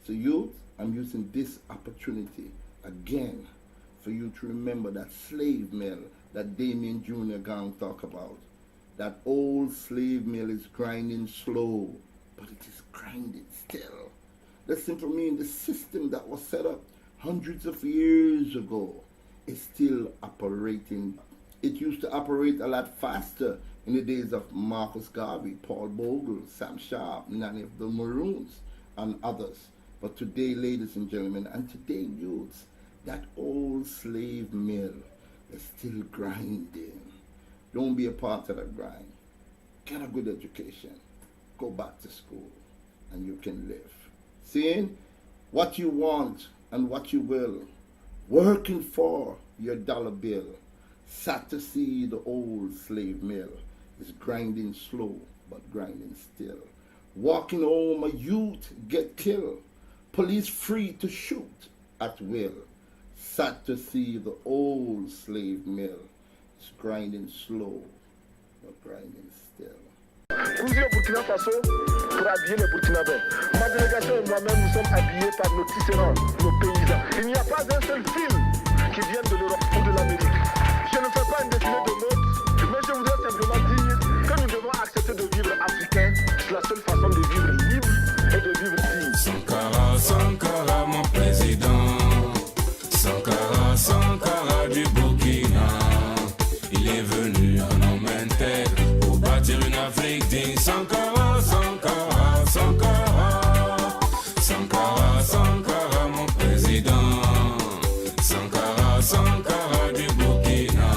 So youth, I'm using this opportunity again for you to remember that slave mill that Damien Jr. Gang talk about. That old slave mill is grinding slow, but it is grinding still. That simply means the system that was set up hundreds of years ago is still operating. It used to operate a lot faster in the days of Marcus Garvey, Paul Bogle, Sam Sharp, Nanny of the Maroons, and others. But today, ladies and gentlemen, and today, youths, that old slave mill is still grinding. Don't be a part of that grind. Get a good education. Go back to school, and you can live. Seeing what you want and what you will. Working for your dollar bill. Sad to see the old slave mill is grinding slow, but grinding still. Walking home, a youth get killed. Police free to shoot at will. Sad to see the old slave mill is grinding slow, but grinding still. Vous au Burkina Faso pour habiller les Burkinabés. Ma délégation et moi-même, nous sommes habillés par nos tisserands, nos paysans. Il n'y a pas un seul film qui vienne de l'Europe ou de l'Amérique. Je ne fais pas une dessinée de mode, mais je voudrais simplement dire que nous devons accepter de vivre africain. C'est la seule façon de vivre libre et de vivre digne. Sankara, Sankara, mon président. Sankara, Sankara du Burkina. Il est venu en homme intègre pour bâtir une Afrique digne. Sankara, Sankara, Sankara. Sankara, Sankara, mon président. Sankara, Sankara du Burkina.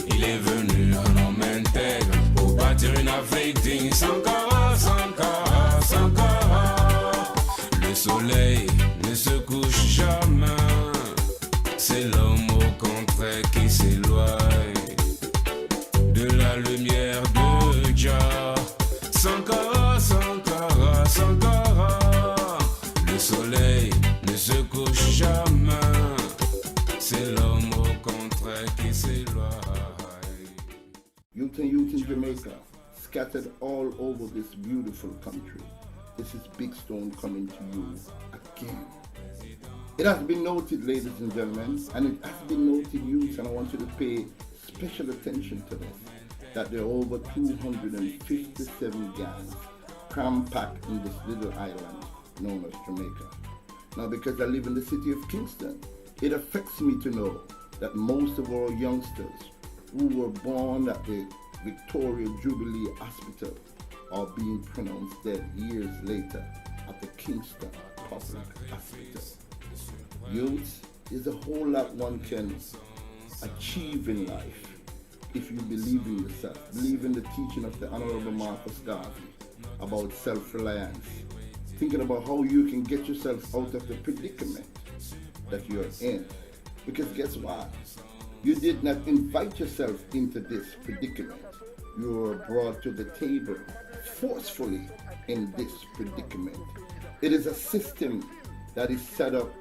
Il est venu en homme intègre pour bâtir une Afrique digne. Sankara, Sankara, Sankara. Le soleil ne se couche jamais. C'est l'homme au contraire qui s'éloigne de la lumière de Jah. Sankara, Sankara, Sankara. Le soleil ne se couche jamais. C'est l'homme au contraire qui s'éloigne. Youth and youth in Jamaica, scattered all over this beautiful country. This is Big Stone coming to you again. It has been noted, ladies and gentlemen, and it has been noted, youths, and I want you to pay special attention to this, that there are over 257 gangs cram-packed in this little island known as Jamaica. Now, because I live in the city of Kingston, it affects me to know that most of our youngsters who were born at the Victoria Jubilee Hospital are being pronounced dead years later at the Kingston Public Hospital. Youth, there's a whole lot one can achieve in life if you believe in yourself, believe in the teaching of the Honorable Marcus Garvey about self-reliance, thinking about how you can get yourself out of the predicament that you're in. Because guess what? You did not invite yourself into this predicament. You were brought to the table forcefully in this predicament. It is a system that is set up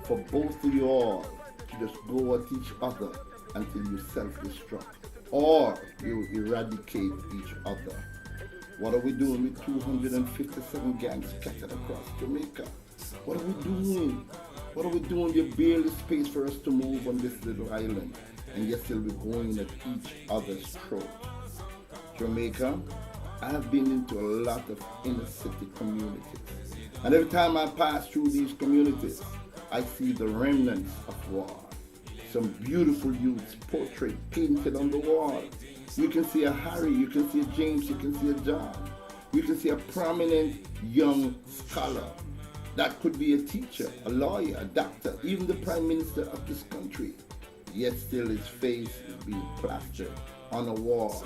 for both of you all to just go at each other until you self-destruct or you eradicate each other. What are we doing with 257 gangs scattered across Jamaica? What are we doing? What are we doing? There's barely space for us to move on this little island, and yet still we're going at each other's throat. Jamaica, I have been into a lot of inner city communities, and every time I pass through these communities, I see the remnants of war. Some beautiful youths portrait painted on the wall. You can see a Harry, you can see a James, you can see a John. You can see a prominent young scholar. That could be a teacher, a lawyer, a doctor, even the Prime Minister of this country. Yet still his face is being plastered on a wall.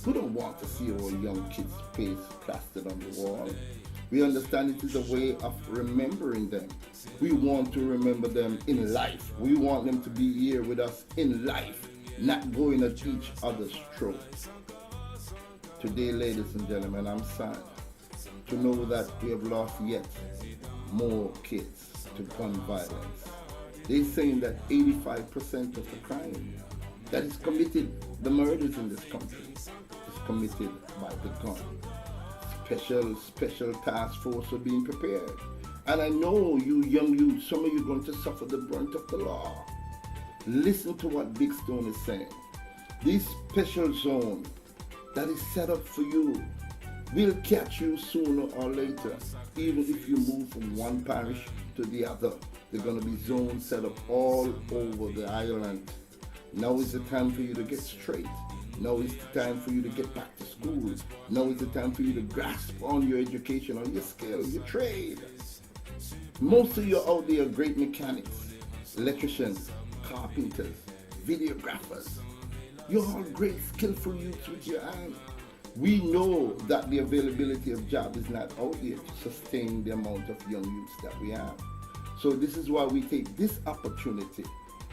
Who don't want to see our young kids' face plastered on the wall? We understand it is a way of remembering them. We want to remember them in life. We want them to be here with us in life, not going at each other's throats. Today, ladies and gentlemen, I'm sad to know that we have lost yet more kids to gun violence. They're saying that 85% of the crime that is committed, the murders in this country, is committed by the gun. Special task force are being prepared. And I know you young youth, some of you are going to suffer the brunt of the law. Listen to what Big Stone is saying. This special zone that is set up for you will catch you sooner or later. Even if you move from one parish to the other, there are going to be zones set up all over the island. Now is the time for you to get straight. Now is the time for you to get back to school. Now is the time for you to grasp on your education, on your skill, your trade. Most of you out there are great mechanics, electricians, carpenters, videographers. You're all great, skillful youths with your hands. We know that the availability of jobs is not out there to sustain the amount of young youths that we have. So this is why we take this opportunity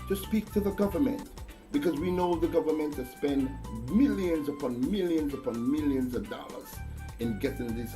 to speak to the government, because we know the government has spent millions upon millions upon millions of dollars in getting this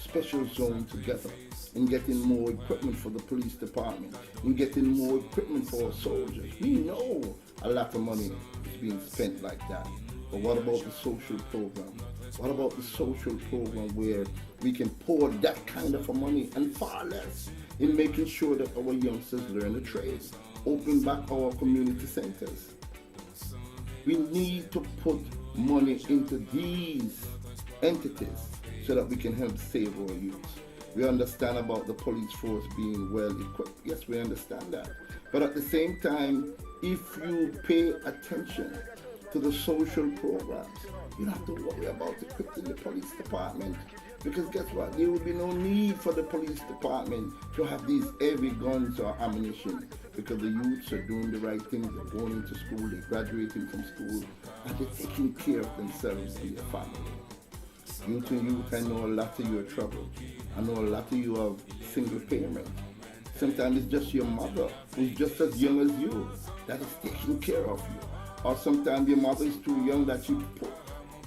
special zone together, in getting more equipment for the police department, in getting more equipment for our soldiers. We know a lot of money is being spent like that. But what about the social program? What about the social program where we can pour that kind of money and far less in making sure that our youngsters learn a trade, open back our community centers? We need to put money into these entities so that we can help save our youth. We understand about the police force being well equipped. Yes, we understand that. But at the same time, if you pay attention to the social programs, you don't have to worry about equipping the police department. Because guess what? There will be no need for the police department to have these heavy guns or ammunition, because the youths are doing the right things. They're going into school, they're graduating from school, and they're taking care of themselves and their family. Youth and youth, I know a lot of you are troubled. I know a lot of you have single parent. Sometimes it's just your mother, who's just as young as you, that is taking care of you. Or sometimes your mother is too young that you put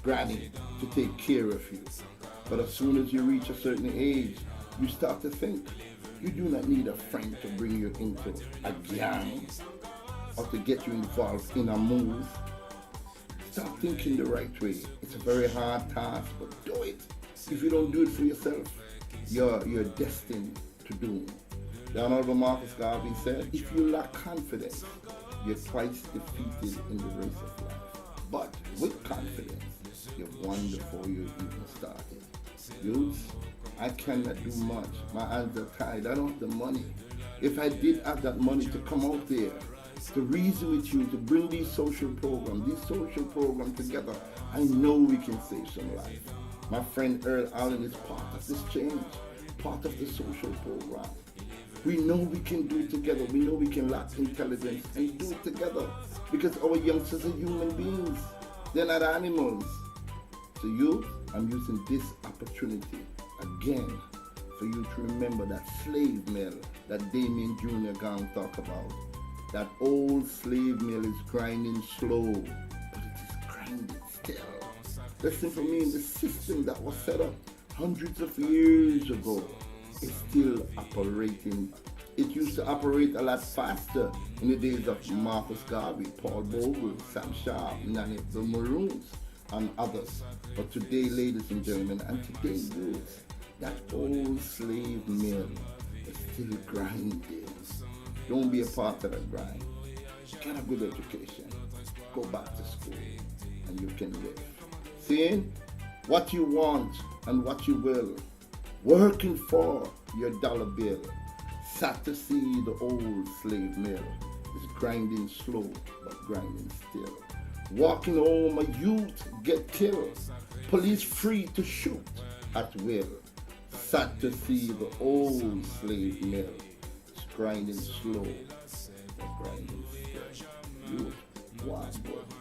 granny to take care of you. But as soon as you reach a certain age, you start to think you do not need a friend to bring you into a gang or to get you involved in a move. Start thinking the right way. It's a very hard task, but do it. If you don't do it for yourself, you're destined to doom. The Honorable Marcus Garvey said, if you lack confidence, you're twice defeated in the race of life. But with confidence, you've won before you even started. Youths, I cannot do much. My hands are tied. I don't have the money. If I did have that money to come out there, to reason with you, to bring these social programs together, I know we can save some lives. My friend Earl Allen is part of this change, part of the social program. We know we can do it together. We know we can lack intelligence and do it together, because our youngsters are human beings. They're not animals. So youth, I'm using this opportunity again for you to remember that slave mill that Damien Jr. Gang talk about. That old slave mill is grinding slow, but it is grinding still. Listen for me, the system that was set up hundreds of years ago is still operating. It used to operate a lot faster in the days of Marcus Garvey, Paul Bogle, Sam Sharp, Nanny the Maroons, and others. But today, ladies and gentlemen, and today, youths, that old slave mill is still grinding. Don't be a part of that grind. Get a good education. Go back to school, and you can live. Seeing what you want and what you will. Working for your dollar bill. Sad to see the old slave mill is grinding slow, but grinding still. Walking home, a youth get killed. Police free to shoot at will. Sad to see the old slave mill is grinding slow, but grinding still. Youth, one word.